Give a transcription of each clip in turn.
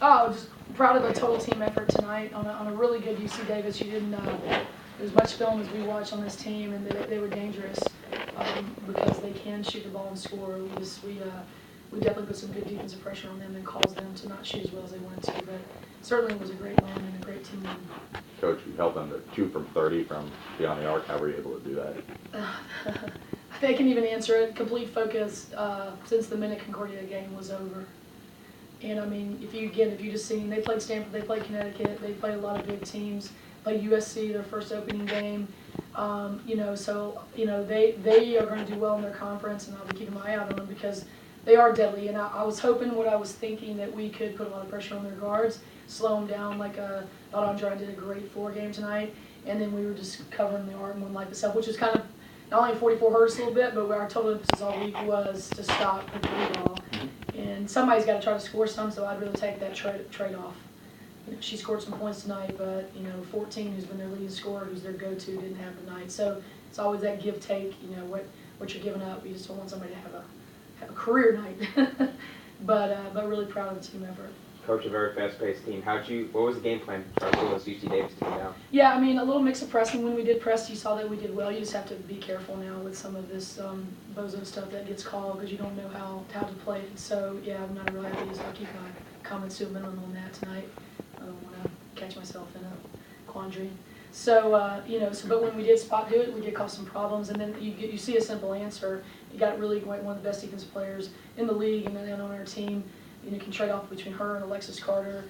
Oh, just proud of the total team effort tonight on a really good UC Davis. You didn't as much film as we watched on this team, and they were dangerous because they can shoot the ball and score. We definitely put some good defensive pressure on them and caused them to not shoot as well as they wanted to. But certainly it was a great win and a great team win. Coach, you held them to 2 from 30 from beyond the arc. How were you able to do that? They can even answer it. Complete focus since the minute Concordia game was over. And I mean, if you just seen, they played Stanford, they played Connecticut, they played a lot of big teams. Played USC their first opening game. They are going to do well in their conference, and I'll be keeping my eye out on them because they are deadly. And I was hoping, what I was thinking, that we could put a lot of pressure on their guards, slow them down. Like thought Andreana did a great floor game tonight, and then we were just covering the arc and wouldn't light this up, which is kind of. Not only 44 hurt us a little bit, but our total emphasis all week was to stop the three ball. And somebody's got to try to score some, so I'd really take that trade-off. She scored some points tonight, but 14, who's been their leading scorer, who's their go-to, didn't have the night. So it's always that give-take. What you're giving up. You just don't want somebody to have a career night. but really proud of the team effort. Coach, a very fast-paced team. What was the game plan to try to pull this UC Davis team down? Yeah, I mean, a little mix of pressing. When we did press, you saw that we did well. You just have to be careful now with some of this bozo stuff that gets called because you don't know how to play it. So, yeah, I'm not really happy. I'll keep my comments to a minimum on that tonight. I don't want to catch myself in a quandary. So, but when we did spot do it, we did cause some problems. And then you see a simple answer. You got really one of the best defensive players in the league and then on our team. You can trade off between her and Alexis Carter,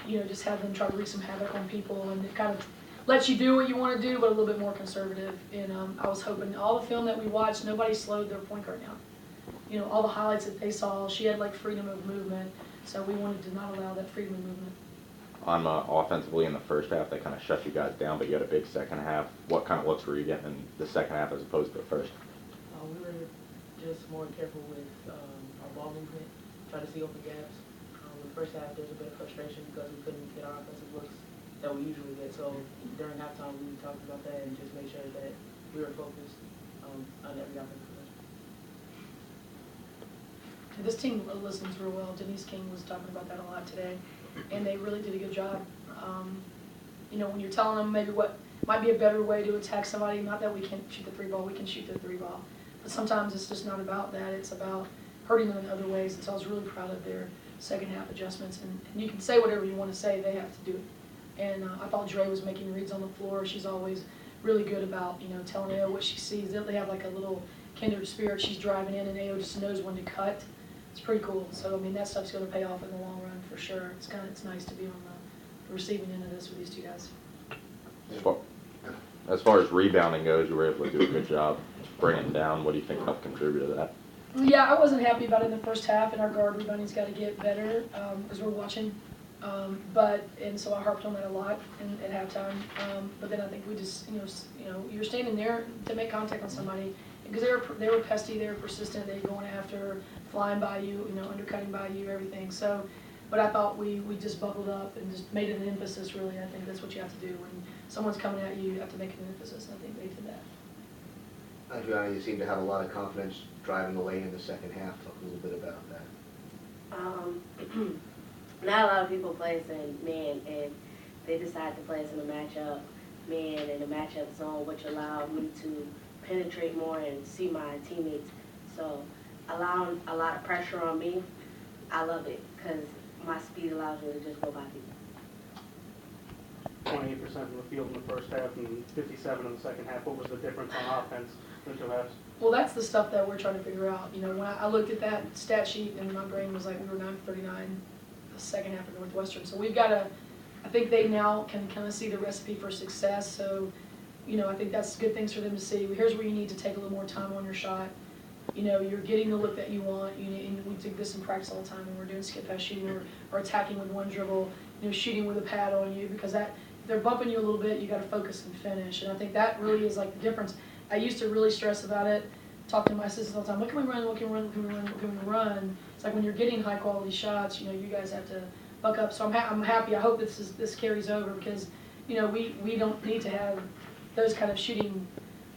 just have them try to wreak some havoc on people, and it kind of lets you do what you want to do, but a little bit more conservative. And I was hoping all the film that we watched, nobody slowed their point guard down. All the highlights that they saw, she had like freedom of movement, so we wanted to not allow that freedom of movement. Anma, offensively in the first half, they kind of shut you guys down, but you had a big second half. What kind of looks were you getting in the second half as opposed to the first? We were just more careful with our ball movement. Try to see open gaps. In the first half, there was a bit of frustration because we couldn't get our offensive looks that we usually get. So during halftime, we talked about that and just made sure that we were focused on every offensive possession. This team listens real well. Denise King was talking about that a lot today, and they really did a good job. When you're telling them maybe what might be a better way to attack somebody, not that we can't shoot the three ball, we can shoot the three ball. But sometimes it's just not about that. It's about hurting them in other ways, and so I was really proud of their second half adjustments. And you can say whatever you want to say, they have to do it. And I thought Dre was making reads on the floor. She's always really good about telling AO what she sees. They have like a little kindred spirit. She's driving in, and AO just knows when to cut. It's pretty cool. So I mean, that stuff's going to pay off in the long run for sure. It's nice to be on the receiving end of this with these two guys. As far as rebounding goes, you were able to do a good job bringing it down. What do you think helped contribute to that? Yeah, I wasn't happy about it in the first half, and our guard rebounding's got to get better as we're watching. And so I harped on that a lot at halftime. But then I think we just, you're standing there to make contact on somebody because they were pesky, they were persistent, they were going after, flying by you, undercutting by you, everything. So, but I thought we just buckled up and just made it an emphasis. Really, I think that's what you have to do when someone's coming at you. You have to make it an emphasis, and I think they did that. Andreana, you seem to have a lot of confidence driving the lane in the second half. Talk a little bit about that. Not a lot of people play us in man, and they decide to play us in a matchup man and a matchup zone, which allowed me to penetrate more and see my teammates. So allowing a lot of pressure on me, I love it because my speed allows me to just go by people. 28% from the field in the first half and 57% in the second half. What was the difference on offense in the two halves? Well, that's the stuff that we're trying to figure out. When I looked at that stat sheet, and my brain was like, we were 9-39 the second half of Northwestern. So we've got to, I think they now can kind of see the recipe for success. So, I think that's good things for them to see. Here's where you need to take a little more time on your shot. You're getting the look that you want. And we do this in practice all the time when we're doing skip pass shooting or attacking with one dribble, shooting with a pad on you, because if they're bumping you a little bit, you got to focus and finish. And I think that really is like the difference. I used to really stress about it, talk to my assistants all the time, what can we run, what can we run, what can we run, what can we run? It's like when you're getting high quality shots, you guys have to buck up. So I'm happy. I hope this carries over because, we don't need to have those kind of shooting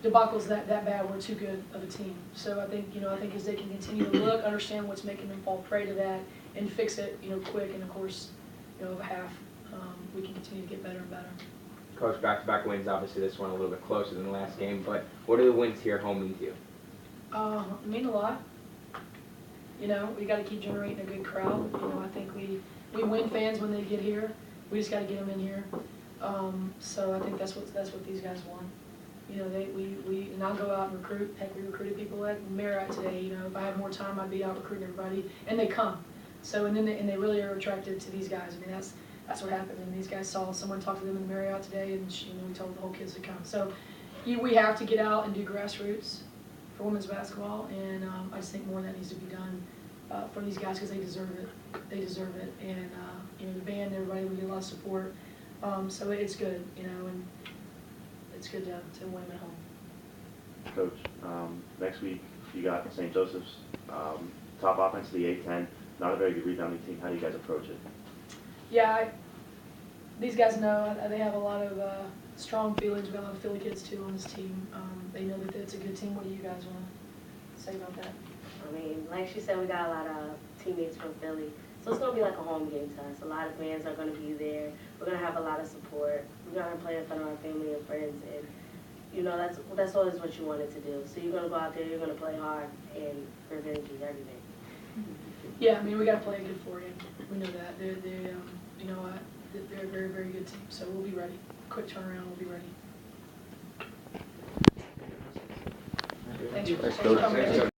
debacles that bad. We're too good of a team. So I think as they can continue to look, understand what's making them fall prey to that, and fix it, quick, and of course, over half, we can continue to get better and better. Coach, back-to-back wins, obviously this one a little bit closer than the last game, but what do the wins here at home mean to you? It mean a lot. We got to keep generating a good crowd. I think we win fans when they get here. We just got to get them in here. So I think that's what these guys want. And I'll go out and recruit. Heck, we recruited people at Marriott today. If I had more time, I'd be out recruiting everybody, and they come. So and they really are attracted to these guys. I mean, that's what happened. And these guys saw someone talk to them in the Marriott today, and we told the whole kids to come. So we have to get out and do grassroots for women's basketball, and I just think more of that needs to be done for these guys because they deserve it. They deserve it, and the band, everybody, we get a lot of support. So it's good, and it's good to win at home. Coach, next week you got St. Joseph's, top offense of the A-10, not a very good rebounding team. How do you guys approach it? Yeah, these guys know they have a lot of strong feelings. We've got a lot of Philly kids too on this team. They know that it's a good team. What do you guys want to say about that? I mean, like she said, we got a lot of teammates from Philly. So it's going to be like a home game to us. A lot of fans are going to be there. We're going to have a lot of support. We're going to play in front of our family and friends. And, that's always what you wanted to do. So you're going to go out there, you're going to play hard, and revenge is everything. Yeah, I mean, we got to play a good for you. We know that. They're a very, very good team. So we'll be ready. Quick turnaround, we'll be ready. Thanks for Thanks, coming. Coach.